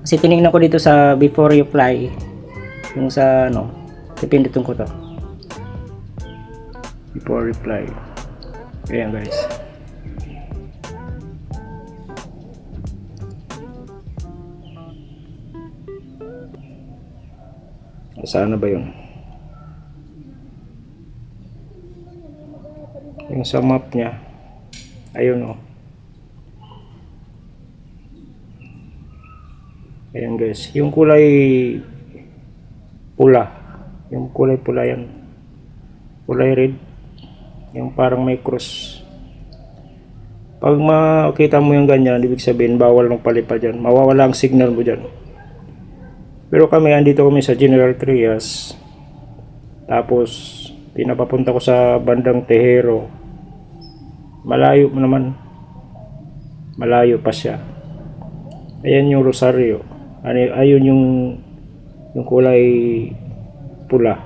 Kasi tinignan ko dito sa before you fly, yung sa ano, pipindutin ko to. Before reply. Ayan guys. Saan na ba yun? Yung sa map niya. Ayun oh. Ayan guys. Yung kulay pula. Yung kulay pula yan. Kulay red. Yung parang may cross. Pag makita mo yung ganyan, ibig sabihin bawal ng palipad dyan. Mawawala ang signal mo dyan. Pero kami, andito kami sa General Trias. Tapos, pinapapunta ko sa bandang Tejero. Malayo naman. Malayo pa siya. Ayan yung Rosario. Ayun yung kulay pula.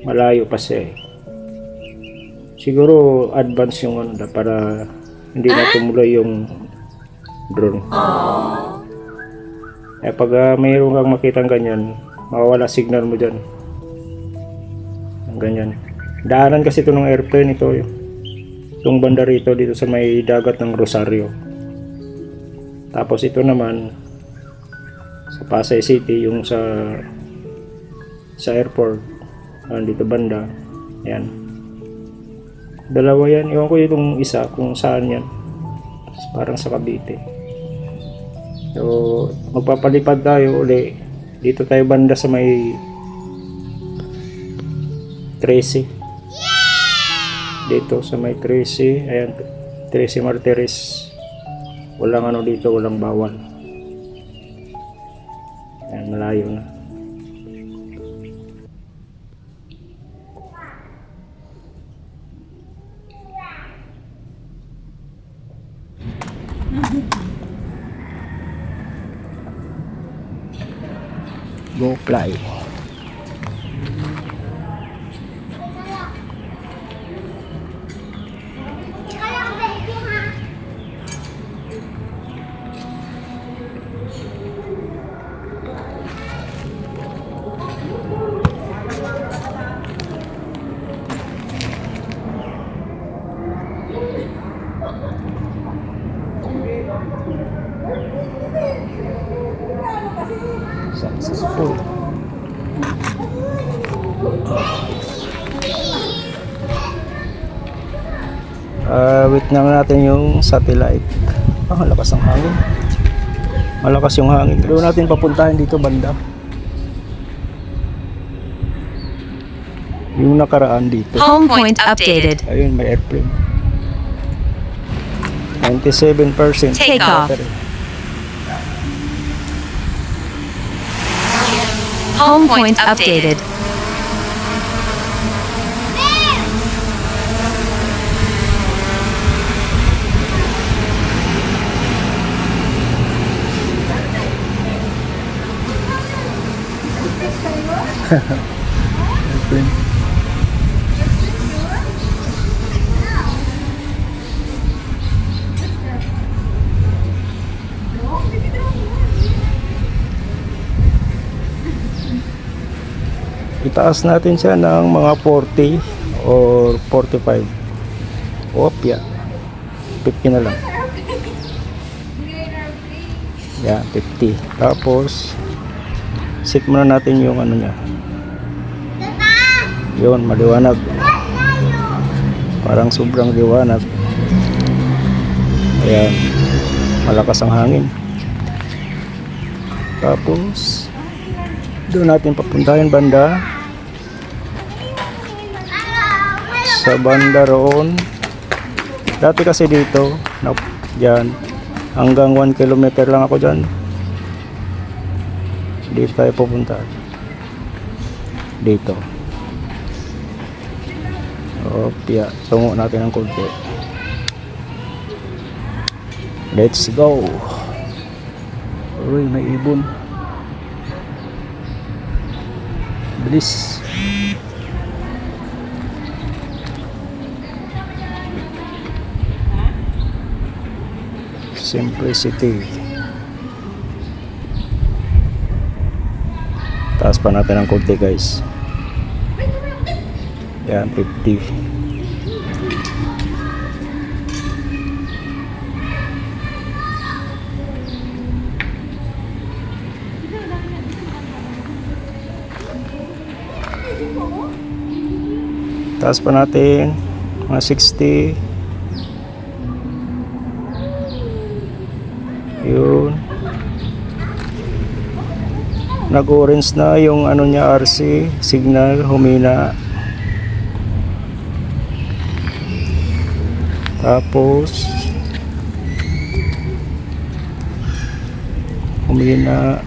Malayo pa siya eh. Siguro advance yung ano para hindi na tumuloy yung drone. Eh pag mayroon kang makitang ganyan, mawawala signal mo dyan. Ganyan. Daanan kasi ito ng airplane ito. Itong banda rito dito sa may dagat ng Rosario. Tapos ito naman sa Pasay City yung sa airport. Dito banda. Yan. Dalawa yan. Iwan ko yung isa kung saan yan. Parang sa Cavite. So, magpapalipad tayo uli. Dito tayo banda sa may 13. Dito sa may 13. Ayan. 13 Martires. Walang ano dito. Walang bawal. Ayan. Malayo na. Go fly. Successful. Wait lang natin yung satellite. Malakas ang hangin. Malakas yung hangin. Doon natin papuntahin dito banda. Yung nakaraan dito. Home point updated. Ayun, may airplane. 97%. Take off. Home point updated. Airplane. Itaas natin siya ng mga 40 or 45. Opya. 50 na lang. Yan, 50. Tapos set muna natin yung ano niya. Yun, maliwanag. Parang sobrang liwanag. Ayan. Malakas ang hangin. Tapos doon natin papuntahin banda. Sa banda roon. Dati kasi dito, dyan, hanggang 1 kilometer lang ako dyan. Dito tayo pupunta. Dito. Opya, tungo natin ng konti. Let's go. Uy, may ibon. Bilis. Simplicity. Taas pa natin ng konti guys. Yan, 50. Taas pa natin mga 60. Yun. Nag-orange na yung ano niya, RC signal, humina. Tapos humina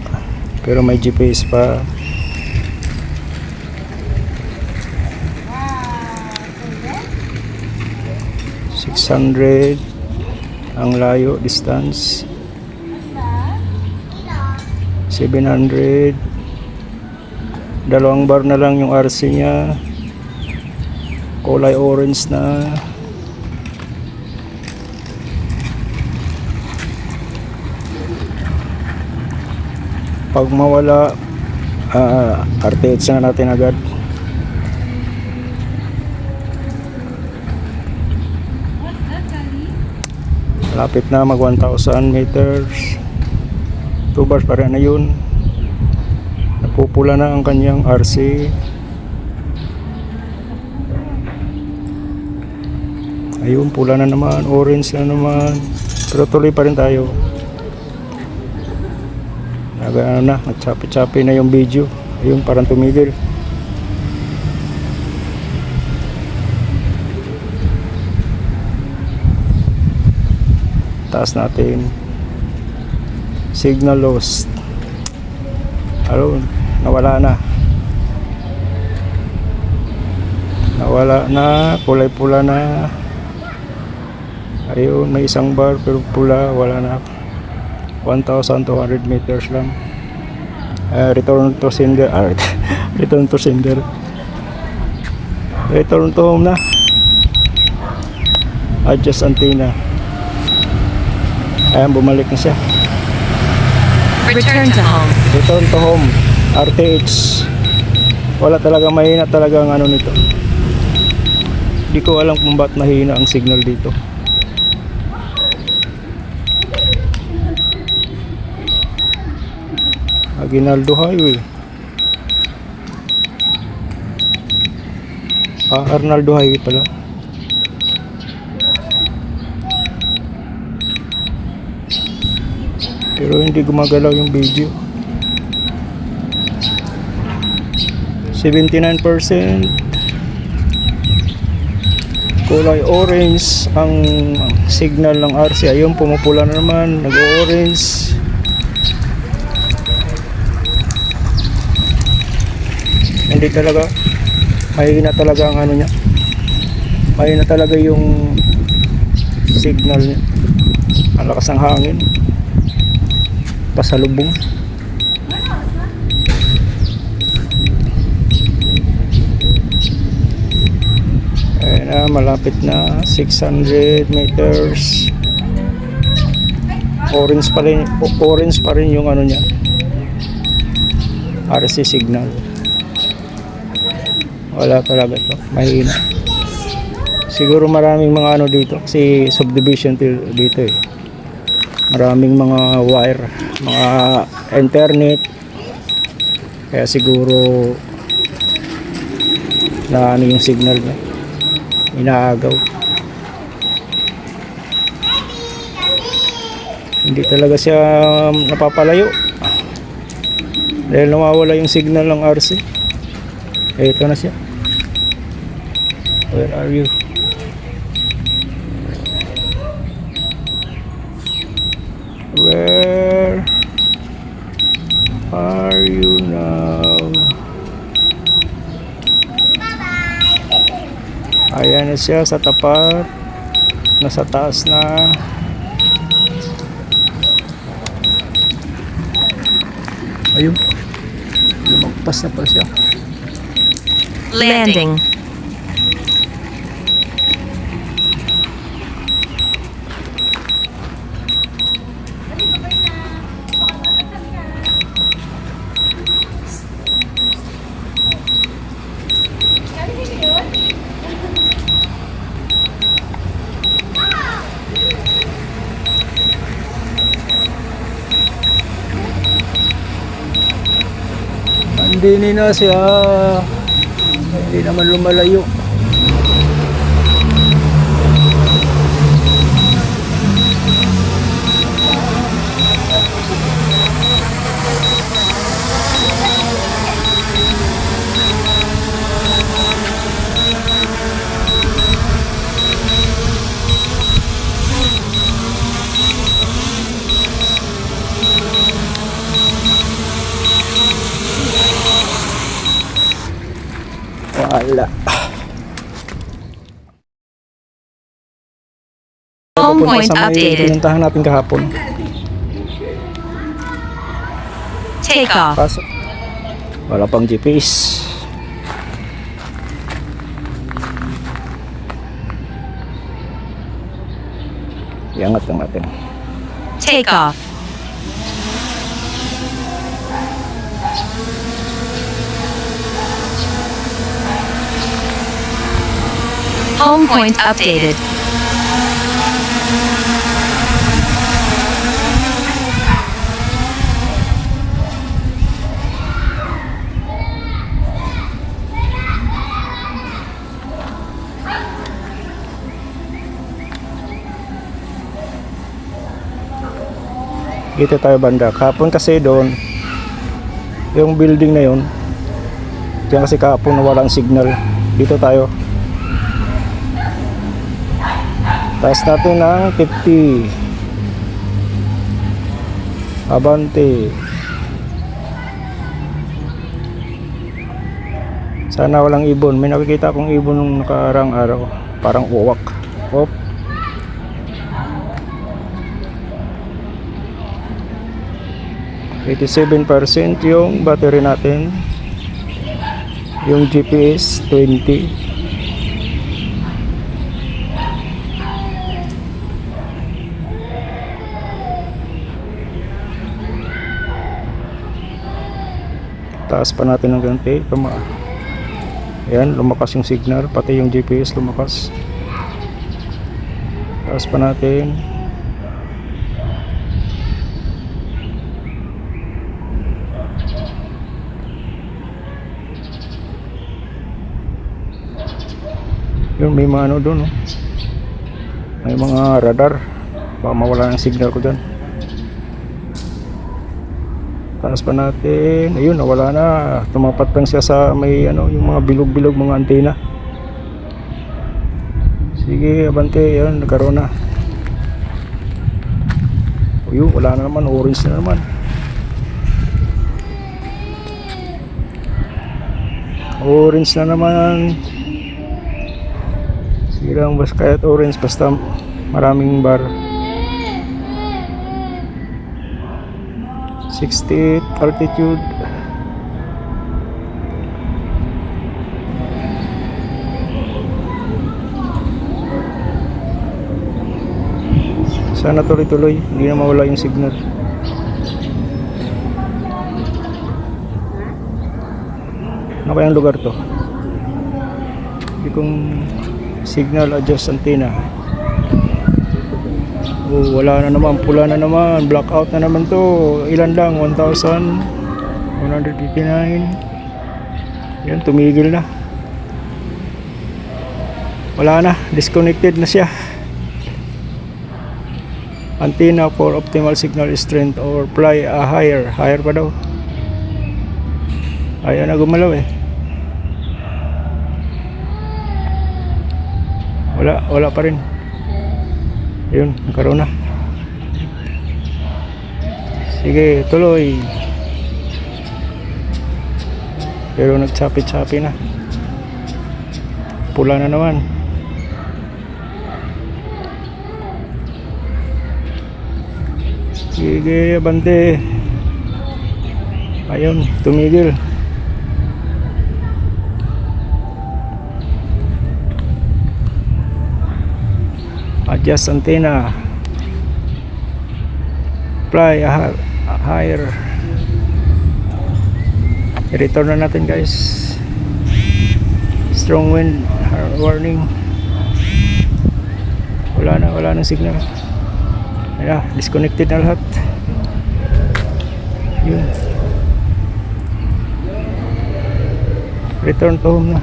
pero may GPS pa. $600 ang layo, distance 700. Dalawang bar na lang yung RC nya, kulay orange na. Pag mawala, RTH na natin agad. Lapit na mag 1,000 meters. 2 bars pa rin na yun. Napupula na ang kanyang RC. Ayun, pula na naman, orange na naman. Pero tuloy pa rin tayo. Ano na, nagchapi-chapi na yung video. Ayun, parang tumigil. Taas natin. Signal lost. Ayun, nawala na. Nawala na, kulay pula na. Ayun, may isang bar pero pula, wala na. 1,200 meters lang. Return to sender. Return to sender. Return to home na. Adjust antenna. Ayan, bumalik na siya. Return to home. Return to home. RTH. Wala talaga, mahina talaga ang ano nito. Hindi ko alam kung ba't mahina ang signal dito. Aguinaldo Highway. Arnaldo Highway pala. Pero hindi gumagalaw yung video. 79%. Kulay orange ang signal ng RC. Ayun, pumupula na naman, nag-orange. Hindi talaga, mahina talaga ang ano niya, mahina talaga yung signal niya. Ang lakas ng hangin, pasalubong. Ayan na, malapit na. 600 meters. Orange pa rin yung ano niya, RC signal. Wala talaga to, mahina. Siguro maraming mga ano dito kasi subdivision dito eh. Maraming mga wire, mga internet. Kaya siguro na ano yung signal niya, inaagaw. Hindi talaga siya napapalayo dahil nawawala yung signal ng RC. Ito na siya. Where are you? Where are you now? Ayan na siya sa tapat. Nasa taas na. Ayun. Lumagpas na pa siya. Landing. Nandini na siya. Hindi naman lumalayo. Wala. Home Pupunta point sa may updated. pinuntahan natin kahapon. Take off. Kaso, wala pang GPS. Iangat lang natin. Take off. Home point updated. Dito tayo banda. Kahapon kasi doon, yung building na yun, diyan kasi kahapon nawala ang signal. Dito tayo. Taas natin ng 50. Abante. Sana walang ibon. May nakikita akong ibon nung nakarang araw. Parang uwak. Op. %87% yung battery natin. Yung GPS 20. Taas pa natin ng ganti. Ayan, lumakas yung signal. Pati yung GPS lumakas. Taas pa natin. Yun, may mga ano doon, oh. May mga radar. Baka mawala ng signal ko dyan. Taas pa natin. Ayun, nawala na. Tumapat lang siya sa may ano, yung mga bilog-bilog mga antena. Sige, abante. Ayun, nagkaroon na. Ayun, wala na naman. Orange na naman. Orange na naman. Sige lang, basta kahit orange, basta maraming bar. 68 altitude. Sana tuloy-tuloy, hindi na mawala yung signal. Ano kayang lugar to? Hindi kong signal adjust antenna. Oh, wala na naman, pula na naman, blackout na naman to. Ilan lang? 1,159. Yan, tumigil na. Wala na, disconnected na siya. Antenna for optimal signal strength or fly higher. Higher pa daw. Ayaw na gumalaw eh. Wala pa rin. Ayun, nagkaroon na. Sige, tuloy. Pero nagsapi-sapi na. Pula na naman. Sige, abante. Ayun, tumigil. Adjust antenna. Fly higher. I-return na natin guys. Strong wind warning. Wala nang signal. Ayan, disconnected na lahat. Yun. Return to home na.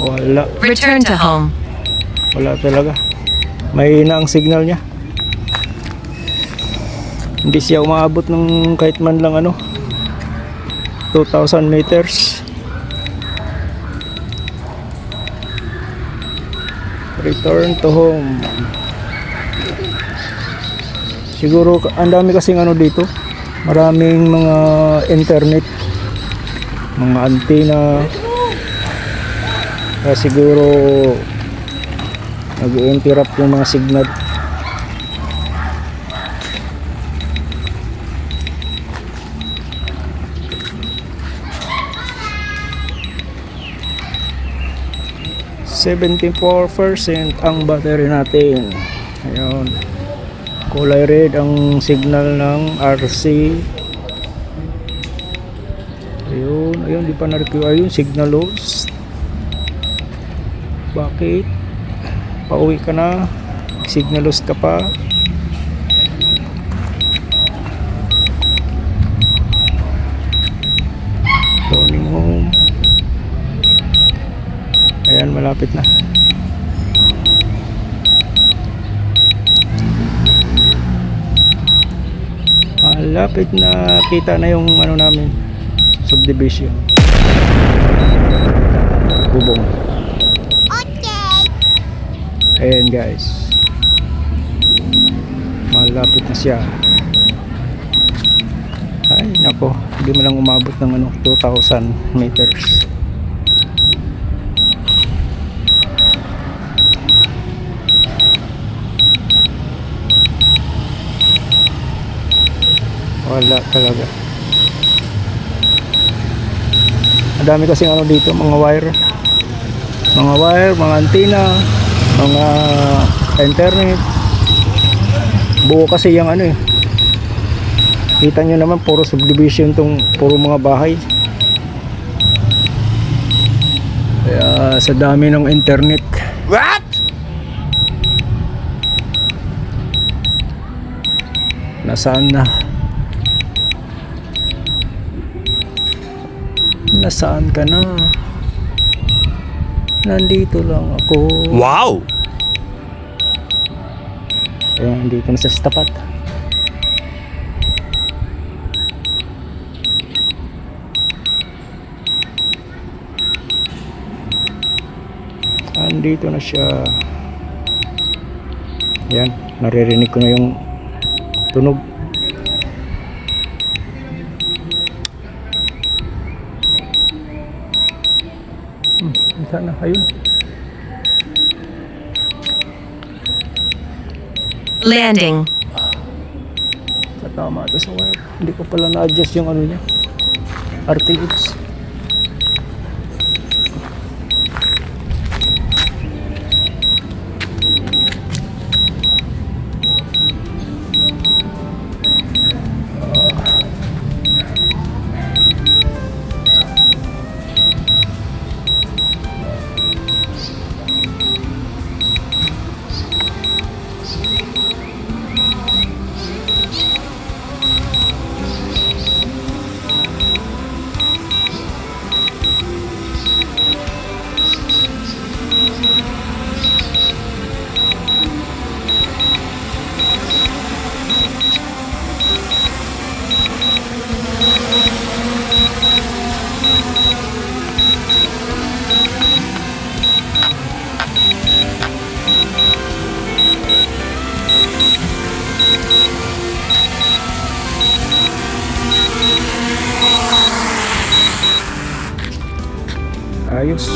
Wala. Return to home. Wala talaga. Mahina ang signal niya. Hindi siya umaabot ng kahit man lang 2,000 meters. Return to home. Siguro ang dami kasing dito. Maraming mga internet, mga antena. Kaya siguro nag-interrupt yung mga signal. %74% ang battery natin. Ayun. Kulay red ang signal ng RC. Ayun, di pa na-require. Ayun, signal lost. Bakit? Pauwi ka na, signal lost ka pa. Turning home. Ayan, malapit na. Malapit na, kita na yung namin, subdivision. Bubong. Ayan guys, malapit na siya. Ay nako, hindi mo lang umabot ng 2,000 meters. Wala talaga. Ang dami kasing dito, mga wire, mga antena, mga internet. Buo kasi yung kita nyo naman, puro subdivision tong, puro mga bahay. Kaya sa dami ng internet. What? Nasaan na? Nasaan ka na? Nandito lang ako. Wow! Ayan, dito na sa tapat. Andito na siya. Ayan, naririnig ko na yung tunog. Sana, ayun. Landing. Tama ito sa wire. Hindi ko pala na-adjust yung niya, RTX. Ayos.